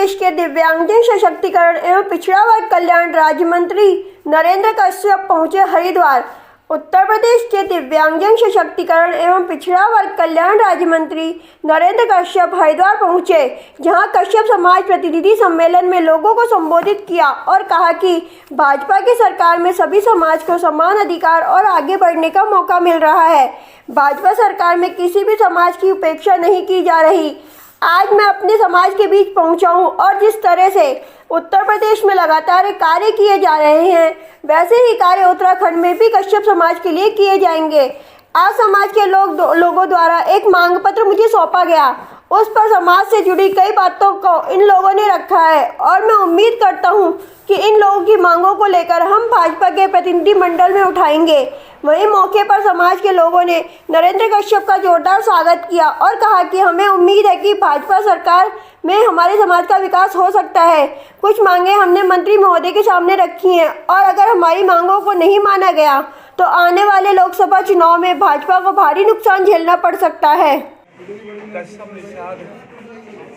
प्रदेश के दिव्यांगजन सशक्तिकरण एवं पिछड़ा वर्ग कल्याण राज्य मंत्री नरेंद्र कश्यप पहुंचे हरिद्वार। उत्तर प्रदेश के दिव्यांगजन सशक्तिकरण एवं पिछड़ा वर्ग कल्याण राज्य मंत्री नरेंद्र कश्यप हरिद्वार पहुंचे, जहां कश्यप समाज प्रतिनिधि सम्मेलन में लोगों को संबोधित किया और कहा कि भाजपा की सरकार में सभी समाज को समान अधिकार और आगे बढ़ने का मौका मिल रहा है। भाजपा सरकार में किसी भी समाज की उपेक्षा नहीं की जा रही। आज मैं अपने समाज के बीच पहुंचा हूं और जिस तरह से उत्तर प्रदेश में लगातार कार्य किए जा रहे हैं, वैसे ही कार्य उत्तराखंड में भी कश्यप समाज के लिए किए जाएंगे। आज समाज के लोगों द्वारा एक मांग पत्र मुझे सौंपा गया, उस पर समाज से जुड़ी कई बातों को इन लोगों ने रखा है और मैं उम्मीद करता हूं कि इन लोगों की मांगों को लेकर हम भाजपा के प्रतिनिधि मंडल में उठाएंगे। वहीं मौके पर समाज के लोगों ने नरेंद्र कश्यप का जोरदार स्वागत किया और कहा कि हमें उम्मीद है कि भाजपा सरकार में हमारे समाज का विकास हो सकता है। कुछ मांगे हमने मंत्री महोदय के सामने रखी हैं और अगर हमारी मांगों को नहीं माना गया तो आने वाले लोकसभा चुनाव में भाजपा को भारी नुकसान झेलना पड़ सकता है। कश्यप निषाद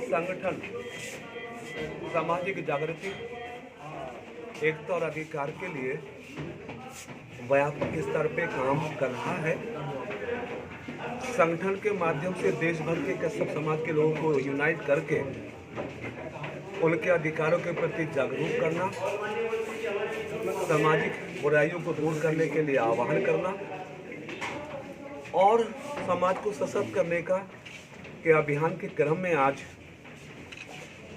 संगठन सामाजिक जागृति, एकता और अधिकार के लिए व्यापक स्तर पे काम कर रहा है। संगठन के माध्यम से देश भर के कश्यप समाज के लोगों को यूनाइट करके उनके अधिकारों के प्रति जागरूक करना, सामाजिक बुराइयों को दूर करने के लिए आह्वान करना और समाज को सशक्त करने के अभियान के क्रम में आज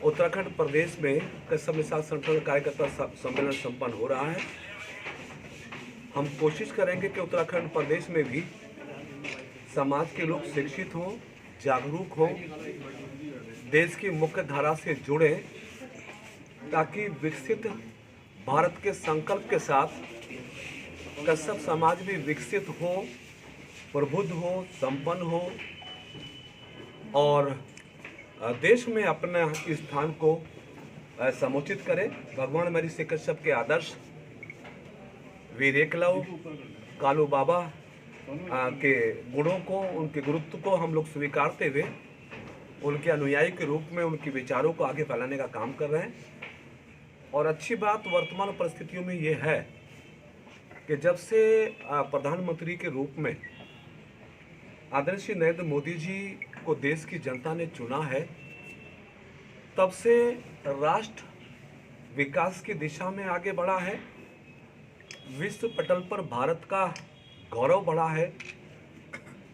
उत्तराखंड प्रदेश में कश्यप निषाद संगठन कार्यकर्ता सम्मेलन संपन्न हो रहा है। हम कोशिश करेंगे कि उत्तराखंड प्रदेश में भी समाज के लोग शिक्षित हों, जागरूक हों, देश की मुख्य धारा से जुड़े, ताकि विकसित भारत के संकल्प के साथ कश्यप समाज भी विकसित हो, प्रबुद्ध हो, संपन्न हो और देश में अपने स्थान को समुचित करे। भगवान महर्षि कश्यप के आदर्श, वीर एकलव्य, कालू बाबा के गुणों को, उनके गुरुत्व को हम लोग स्वीकारते हुए उनके अनुयायी के रूप में उनके विचारों को आगे फैलाने का काम कर रहे हैं। और अच्छी बात वर्तमान परिस्थितियों में ये है कि जब से प्रधानमंत्री के रूप में आदरणीय श्री नरेंद्र मोदी जी को देश की जनता ने चुना है, तब से राष्ट्र विकास की दिशा में आगे बढ़ा है, विश्व पटल पर भारत का गौरव बढ़ा है,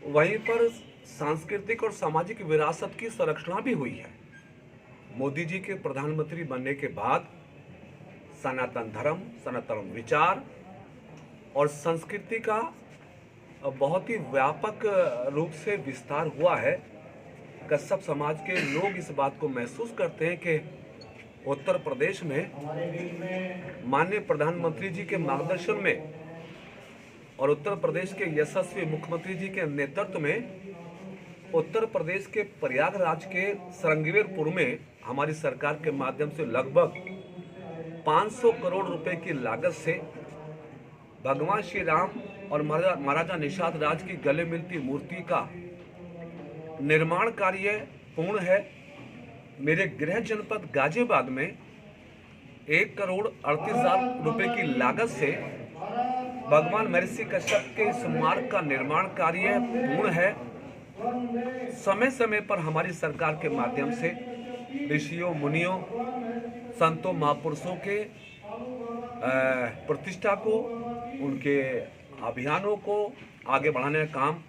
वहीं पर सांस्कृतिक और सामाजिक विरासत की संरक्षण भी हुई है। मोदी जी के प्रधानमंत्री बनने के बाद सनातन धर्म, सनातन विचार और संस्कृति का बहुत ही व्यापक रूप से विस्तार हुआ है। कश्यप समाज के लोग इस बात को महसूस करते हैं कि उत्तर प्रदेश में माननीय प्रधानमंत्री जी के मार्गदर्शन में और उत्तर प्रदेश के यशस्वी मुख्यमंत्री जी के नेतृत्व में उत्तर प्रदेश के प्रयागराज के श्रृंगेरपुर में हमारी सरकार के माध्यम से लगभग 500 करोड़ रुपए की लागत से भगवान श्री राम और महाराजा निषाद राज की गले मिलती मूर्ति का निर्माण कार्य पूर्ण है। मेरे गृह जनपद गाजियाबाद में 1,38,00,000 रुपए की लागत से भगवान महर्षि कश्यप के स्मारक का निर्माण कार्य पूर्ण है। समय समय पर हमारी सरकार के माध्यम से ऋषियों, मुनियों, संतों, महापुरुषों के प्रतिष्ठा को, उनके अभियानों को आगे बढ़ाने का काम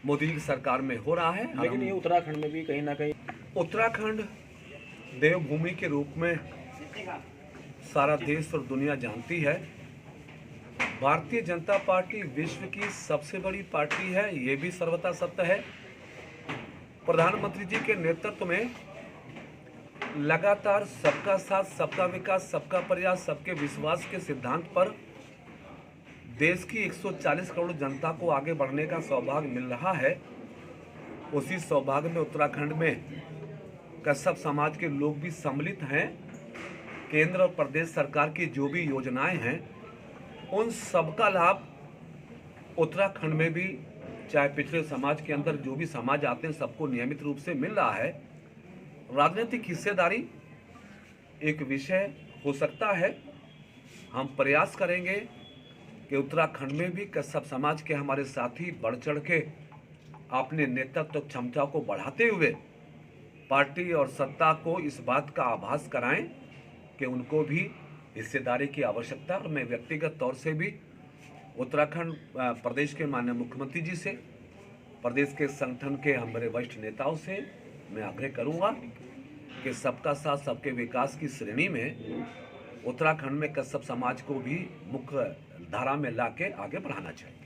मोदी जी की सरकार में हो रहा है। लेकिन ये उत्तराखंड में भी कहीं ना कहीं, उत्तराखंड देवभूमि के रूप में सारा देश और दुनिया जानती है। भारतीय जनता पार्टी विश्व की सबसे बड़ी पार्टी है, ये भी सर्वथा सत्य है। प्रधानमंत्री जी के नेतृत्व में लगातार सबका साथ, सबका विकास, सबका प्रयास, सबके विश्वास के सिद्धांत पर देश की 140 करोड़ जनता को आगे बढ़ने का सौभाग्य मिल रहा है। उसी सौभाग्य में उत्तराखंड में कश्यप समाज के लोग भी सम्मिलित हैं। केंद्र और प्रदेश सरकार की जो भी योजनाएं हैं, उन सबका लाभ उत्तराखंड में भी, चाहे पिछड़े समाज के अंदर जो भी समाज आते हैं, सबको नियमित रूप से मिल रहा है। राजनीतिक हिस्सेदारी एक विषय हो सकता है। हम प्रयास करेंगे कि उत्तराखंड में भी कश्यप समाज के हमारे साथी बढ़ चढ़ के अपने नेतृत्व क्षमता को बढ़ाते हुए पार्टी और सत्ता को इस बात का आभास कराएं कि उनको भी हिस्सेदारी की आवश्यकता। और मैं व्यक्तिगत तौर से भी उत्तराखंड प्रदेश के माननीय मुख्यमंत्री जी से, प्रदेश के संगठन के हमारे वरिष्ठ नेताओं से मैं आग्रह करूंगा कि सबका साथ सबके विकास की श्रेणी में उत्तराखंड में कश्यप समाज को भी मुख्य धारा में लाके आगे बढ़ाना चाहिए।